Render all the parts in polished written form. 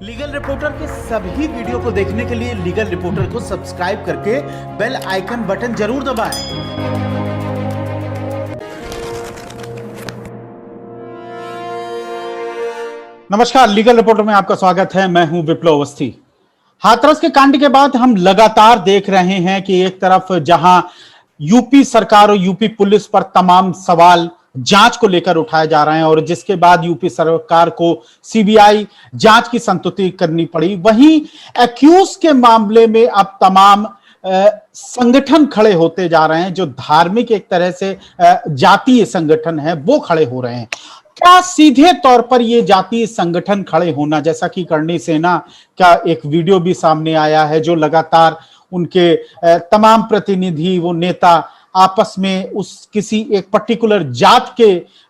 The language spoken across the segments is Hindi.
लीगल रिपोर्टर के सभी वीडियो को देखने के लिए लीगल रिपोर्टर को सब्सक्राइब करके बेल आइकन बटन जरूर दबाएं। नमस्कार, लीगल रिपोर्टर में आपका स्वागत है। मैं हूं विप्लव अवस्थी। हाथरस के कांड के बाद हम लगातार देख रहे हैं कि एक तरफ जहां यूपी सरकार और यूपी पुलिस पर तमाम सवाल जांच को लेकर उठाए जा रहे हैं और जिसके बाद यूपी सरकार को सीबीआई जांच की संतुष्टि करनी पड़ी, वहीं एक्यूज के मामले में अब तमाम संगठन खड़े होते जा रहे हैं। जो धार्मिक एक तरह से जातीय संगठन है वो खड़े हो रहे हैं। क्या सीधे तौर पर ये जातीय संगठन खड़े होना, जैसा कि करणी सेना का एक वीडियो भी सामने आया है जो लगातार उनके तमाम प्रतिनिधि, वो नेता आपस में उस किसी एक पर्टिकुलर जात के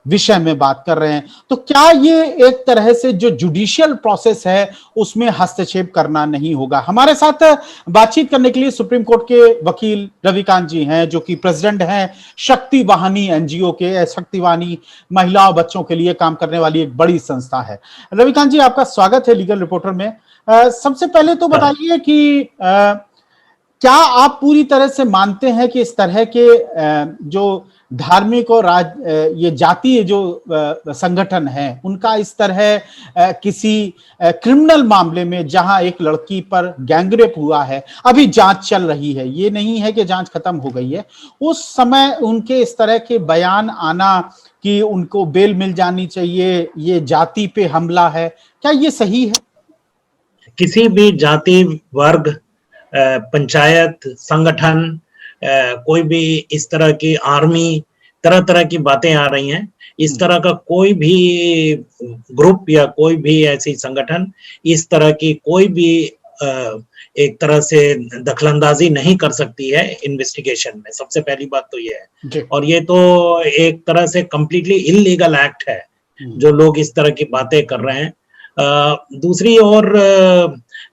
विषय में बात कर रहे हैं, तो क्या ये एक तरह से जो जुडिशियल प्रोसेस है उसमें हस्तक्षेप करना नहीं होगा? हमारे साथ बातचीत करने के लिए सुप्रीम कोर्ट के वकील रविकांत जी हैं, जो कि प्रेसिडेंट हैं शक्ति वाहिनी एनजीओ के। शक्ति वाहिनी महिलाओं बच्चों के लिए काम करने वाली एक बड़ी संस्था है। रविकांत जी, आपका स्वागत है लीगल रिपोर्टर में। सबसे पहले तो बताइए कि क्या आप पूरी तरह से मानते हैं कि इस तरह के जो धार्मिक और ये जातीय जो संगठन है उनका इस तरह किसी क्रिमिनल मामले में, जहां एक लड़की पर गैंगरेप हुआ है, अभी जांच चल रही है, ये नहीं है कि जांच खत्म हो गई है, उस समय उनके इस तरह के बयान आना कि उनको बेल मिल जानी चाहिए, ये जाति पे हमला है, क्या ये सही है? किसी भी जाति, वर्ग, पंचायत, संगठन, कोई भी इस तरह की आर्मी, तरह तरह की बातें आ रही हैं। इस तरह का कोई भी ग्रुप या कोई भी ऐसी संगठन इस तरह की कोई भी एक तरह से दखलंदाजी नहीं कर सकती है इन्वेस्टिगेशन में। सबसे पहली बात तो ये है। और ये तो एक तरह से कंप्लीटली इल्लीगल एक्ट है जो लोग इस तरह की बातें कर रहे हैं। दूसरी ओर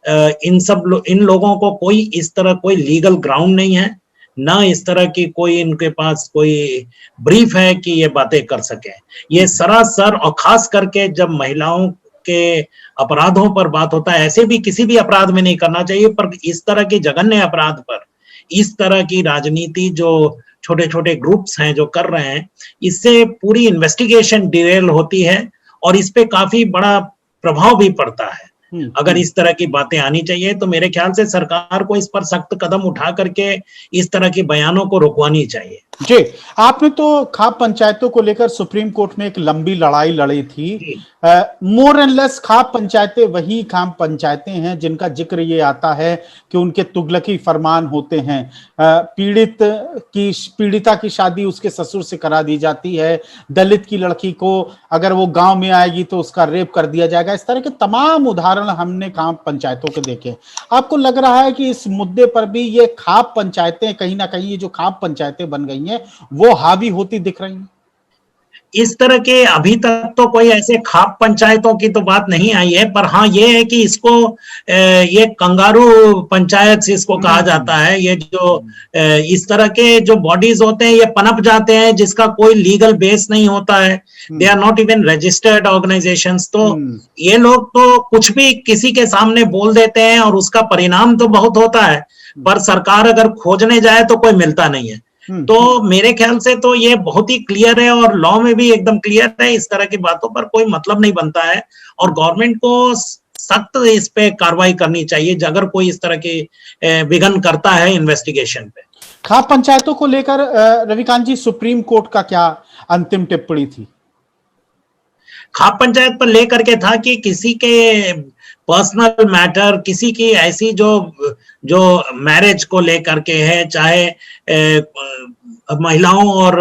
इन लोगों को कोई इस तरह कोई लीगल ग्राउंड नहीं है, ना इस तरह की कोई इनके पास कोई ब्रीफ है कि ये बातें कर सके। ये सरासर, और खास करके जब महिलाओं के अपराधों पर बात होता है, ऐसे भी किसी भी अपराध में नहीं करना चाहिए, पर इस तरह की जघन्य अपराध पर इस तरह की राजनीति जो छोटे छोटे ग्रुप्स हैं जो कर रहे हैं, इससे पूरी इन्वेस्टिगेशन डिरेल होती है और इस पे काफी बड़ा प्रभाव भी पड़ता है। अगर इस तरह की बातें आनी चाहिए तो मेरे ख्याल से सरकार को इस पर सख्त कदम उठा करके इस तरह के बयानों को रुकवानी चाहिए। जी, आपने तो खाप पंचायतों को लेकर सुप्रीम कोर्ट में एक लंबी लड़ाई लड़ी थी। मोर एंड लेस खाप पंचायतें वही खाप पंचायतें हैं जिनका जिक्र ये आता है कि उनके तुगलकी फरमान होते हैं। पीड़िता की शादी उसके ससुर से करा दी जाती है, दलित की लड़की को अगर वो गांव में आएगी तो उसका रेप कर दिया जाएगा। इस तरह के तमाम उदाहरण हमने खाप पंचायतों के देखे। आपको लग रहा है कि इस मुद्दे पर भी ये खाप पंचायतें कहीं ना कहीं, ये जो खाप पंचायतें बन गई हैं, वो हावी होती दिख रही हैं? इस तरह के अभी तक तो कोई ऐसे खाप पंचायतों की तो बात नहीं आई है, पर हाँ ये है कि इसको ये कंगारू पंचायत इसको कहा जाता है। ये जो इस तरह के जो बॉडीज होते हैं ये पनप जाते हैं जिसका कोई लीगल बेस नहीं होता है। They are not even registered organisations. तो ये लोग तो कुछ भी किसी के सामने बोल देते हैं और उसका परिणाम तो बहुत होता है, पर सरकार अगर खोजने जाए तो कोई मिलता नहीं है। तो मेरे ख्याल से तो ये बहुत ही क्लियर है और लॉ में भी एकदम क्लियर है, इस तरह की बातों पर कोई मतलब नहीं बनता है और गवर्नमेंट को सख्त इस पे कार्रवाई करनी चाहिए अगर कोई इस तरह की विघन करता है इन्वेस्टिगेशन पे। खाप पंचायतों को लेकर रविकांत जी, सुप्रीम कोर्ट का क्या अंतिम टिप्पणी थी? खाप पंचायत पर लेकर के था कि किसी के पर्सनल मैटर, किसी की ऐसी जो मैरिज को लेकर के है, चाहे महिलाओं और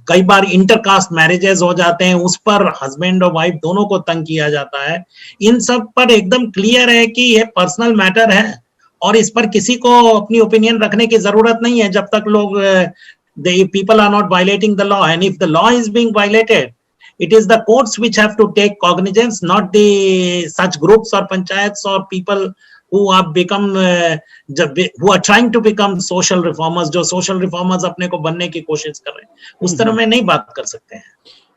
कई बार इंटरकास्ट मैरिजेस हो जाते हैं, उस पर हस्बैंड और वाइफ दोनों को तंग किया जाता है। इन सब पर एकदम क्लियर है कि ये पर्सनल मैटर है और इस पर किसी को अपनी ओपिनियन रखने की जरूरत नहीं है जब तक लोग people are not violating the law. And if the law is being violated, it is the courts which have to take cognizance, not the such groups or panchayats or people who have become who are trying to become social reformers, जो social reformers अपने को बनने की कोशिश कर रहे हैं, उस तरह में नहीं बात कर सकते हैं।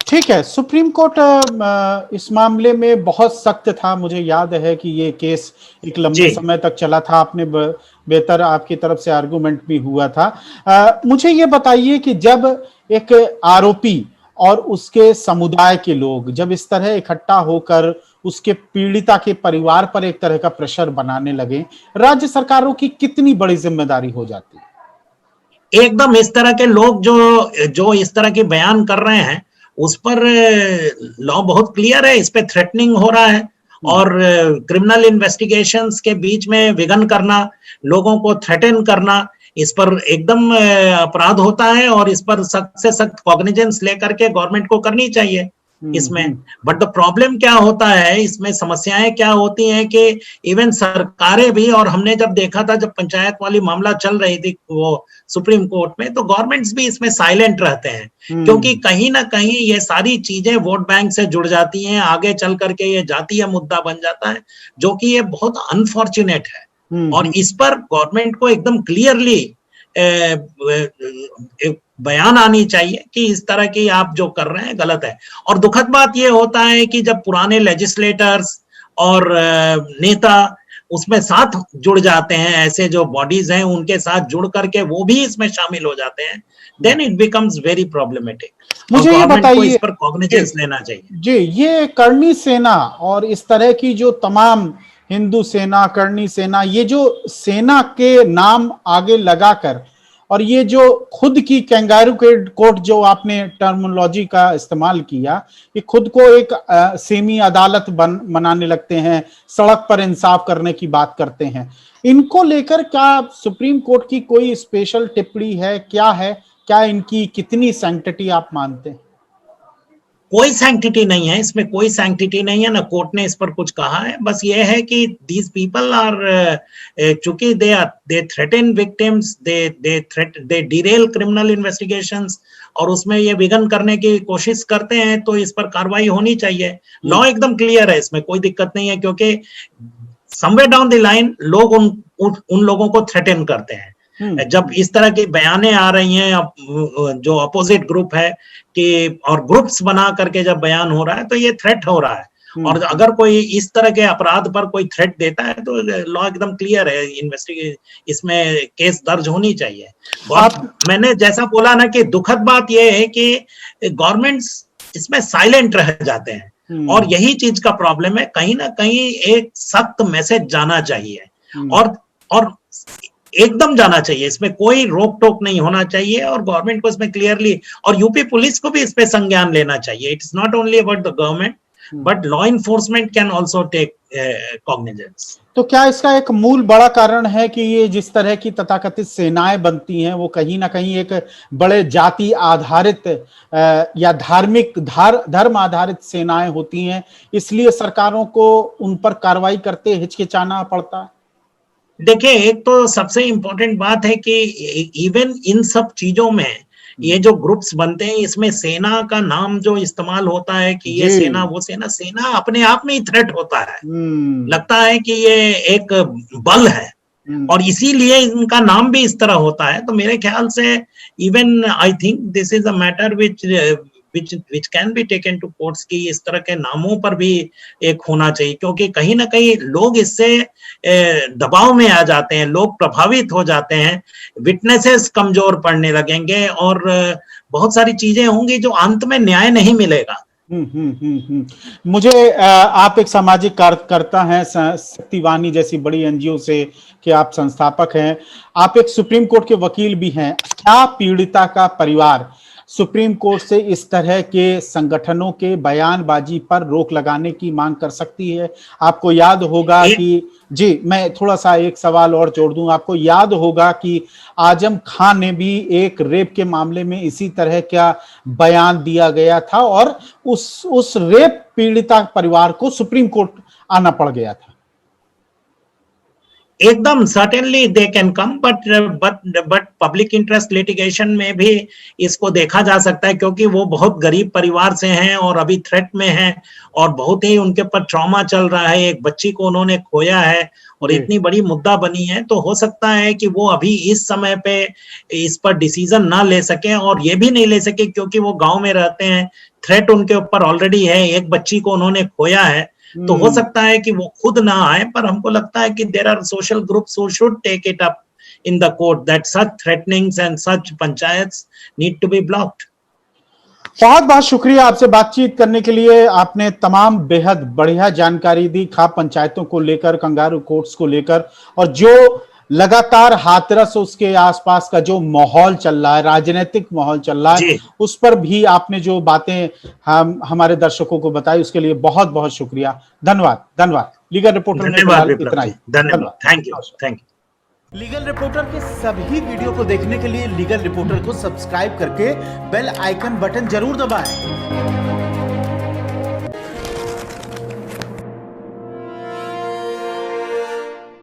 ठीक है, सुप्रीम कोर्ट इस मामले में बहुत सख्त था। मुझे याद है कि ये केस एक लंबे जी समय तक चला था। आपने बेहतर आपकी तरफ से आर्गुमेंट भी हुआ था। मुझे ये बताइए कि जब एक आरोपी और उसके समुदाय के लोग जब इस तरह इकट्ठा होकर उसके पीड़िता के परिवार पर एक तरह का प्रेशर बनाने लगे, राज्य सरकारों की कितनी बड़ी जिम्मेदारी हो जाती है? एकदम इस तरह के लोग जो जो इस तरह के बयान कर रहे हैं उस पर लॉ बहुत क्लियर है, इस पे थ्रेटनिंग हो रहा है और क्रिमिनल इन्वेस्टिगेशंस के बीच में विघ्न करना, लोगों को थ्रेटन करना, इस पर एकदम अपराध होता है और इस पर सख्त से सख्त कॉग्निजेंस लेकर के गवर्नमेंट को करनी चाहिए इसमें। बट द प्रॉब्लम क्या होता है, इसमें समस्याएं क्या होती हैं कि इवन सरकारें भी, और हमने जब देखा था जब पंचायत वाली मामला चल रही थी वो सुप्रीम कोर्ट में, तो गवर्नमेंट्स भी इसमें साइलेंट रहते हैं क्योंकि कहीं ना कहीं ये सारी चीजें वोट बैंक से जुड़ जाती हैं, आगे चल करके ये जातीय मुद्दा बन जाता है, जो कि ये बहुत अनफॉर्चुनेट है। और इस पर गवर्नमेंट को एकदम क्लियरली बयान आनी चाहिए कि इस तरह की आप जो कर रहे हैं गलत है। और दुखद बात ये होता है कि जब पुराने लेजिस्लेटर्स और नेता उसमें साथ जुड़ जाते हैं, ऐसे जो बॉडीज हैं उनके साथ जुड़ करके वो भी इसमें शामिल हो जाते हैं, then it becomes very problematic. मुझे ये गवर्नमेंट को इस बताइए पर कॉग्निजेंस लेना चाहिए। जी, ये करनी सेना और इस तरह की जो तमाम हिंदू सेना, करनी सेना, ये जो सेना के नाम आगे लगाकर और ये जो खुद की कैंगारू कोर्ट जो आपने टर्मिनोलॉजी का इस्तेमाल किया, ये खुद को एक सेमी अदालत बनाने लगते हैं, सड़क पर इंसाफ करने की बात करते हैं। इनको लेकर क्या सुप्रीम कोर्ट की कोई स्पेशल टिप्पणी है? क्या है, क्या इनकी कितनी सैंक्टिटी आप मानते हैं? कोई सैंक्टिटी नहीं है इसमें, कोई सैंक्टिटी नहीं है ना, कोर्ट ने इस पर कुछ कहा है। बस ये है कि दीज पीपल आर, चूंकि they threaten victims, they Daryl criminal investigations और उसमें ये विघ्न करने की कोशिश करते हैं, तो इस पर कार्रवाई होनी चाहिए। लॉ एकदम क्लियर है, इसमें कोई दिक्कत नहीं है, क्योंकि समवेयर डाउन द लाइन लोग उन लोगों को थ्रेटन करते हैं। जब इस तरह की बयानें आ रही हैं जो अपोजिट ग्रुप है कि, और ग्रुप्स बना करके जब बयान हो रहा है, तो ये थ्रेट हो रहा है। और अगर कोई इस तरह के अपराध पर कोई थ्रेट देता है तो लॉ एकदम क्लियर है, इसमें केस दर्ज होनी चाहिए। मैंने जैसा बोला ना कि दुखद बात यह है कि गवर्नमेंट्स इसमें साइलेंट रह जाते हैं और यही चीज का प्रॉब्लम है। कहीं ना कहीं एक सख्त मैसेज जाना चाहिए और एकदम जाना चाहिए, इसमें कोई रोक टोक नहीं होना चाहिए और गवर्नमेंट को इसमें क्लियरली, और यूपी पुलिस को भी इस पे संज्ञान लेना चाहिए। It is not only about the government but law enforcement can also take cognizance. तो क्या इसका एक मूल बड़ा कारण है कि ये जिस तरह की तथाकथित सेनाएं बनती हैं वो कहीं ना कहीं एक बड़े जाति आधारित या धर्म आधारित सेनाएं होती हैं, इसलिए सरकारों को उन पर कार्रवाई करते हिचकिचाना पड़ता है? देखिए, एक तो सबसे इंपॉर्टेंट बात है कि इवन इन सब चीजों में ये जो ग्रुप्स बनते हैं, इसमें सेना का नाम जो इस्तेमाल होता है कि ये सेना वो सेना, सेना अपने आप में ही थ्रेट होता है। लगता है कि ये एक बल है और इसीलिए इनका नाम भी इस तरह होता है। तो मेरे ख्याल से even I think this is a matter which can be taken to courts की इस तरह के नामों पर भी एक होना चाहिए, क्योंकि कहीं ना कहीं लोग इससे दबाव में आ जाते हैं, लोग प्रभावित हो जाते हैं, विटनेसेस कमजोर पड़ने लगेंगे और बहुत सारी चीजें होंगी जो अंत में न्याय नहीं मिलेगा। मुझे आप एक सामाजिक कार्यकर्ता हैं, शक्तिवानी जैसी बड़ी एनजीओ से कि आप संस्थापक हैं, आप एक सुप्रीम कोर्ट के वकील भी हैं। क्या पीड़िता का परिवार सुप्रीम कोर्ट से इस तरह के संगठनों के बयानबाजी पर रोक लगाने की मांग कर सकती है? आपको याद होगा कि जी, मैं थोड़ा सा एक सवाल और जोड़ दूं। आपको याद होगा कि आजम खान ने भी एक रेप के मामले में इसी तरह का बयान दिया गया था और उस रेप पीड़िता परिवार को सुप्रीम कोर्ट आना पड़ गया था। एकदम certainly they can come, but public interest litigation में भी इसको देखा जा सकता है, क्योंकि वो बहुत गरीब परिवार से हैं और अभी थ्रेट में हैं और बहुत ही उनके ऊपर ट्रॉमा चल रहा है, एक बच्ची को उन्होंने खोया है और इतनी बड़ी मुद्दा बनी है, तो हो सकता है कि वो अभी इस समय पे इस पर डिसीजन ना ले सके, और ये भी नहीं ले सके क्योंकि वो गांव में रहते हैं, थ्रेट उनके ऊपर ऑलरेडी है, एक बच्ची को उन्होंने खोया है, तो हो सकता है कि वो खुद ना आए, पर हमको लगता है कि there are social groups who should take it up in the court that such threatenings and such panchayats need to be blocked. बहुत बहुत शुक्रिया आपसे बातचीत करने के लिए। आपने तमाम बेहद बढ़िया जानकारी दी खाप पंचायतों को लेकर, कंगारू कोर्ट्स को लेकर, और जो लगातार हाथरस उसके आसपास का जो माहौल चल रहा है, राजनीतिक माहौल चल रहा है, उस पर भी आपने जो बातें हमारे दर्शकों को बताई, उसके लिए बहुत बहुत शुक्रिया। धन्यवाद। धन्यवाद। लीगल रिपोर्टर ने इतना ही। धन्यवाद। Thank you. लीगल रिपोर्टर के सभी वीडियो को देखने के लिए लीगल रिपोर्टर को सब्सक्राइब करके बेल आइकन बटन जरूर दबाएं।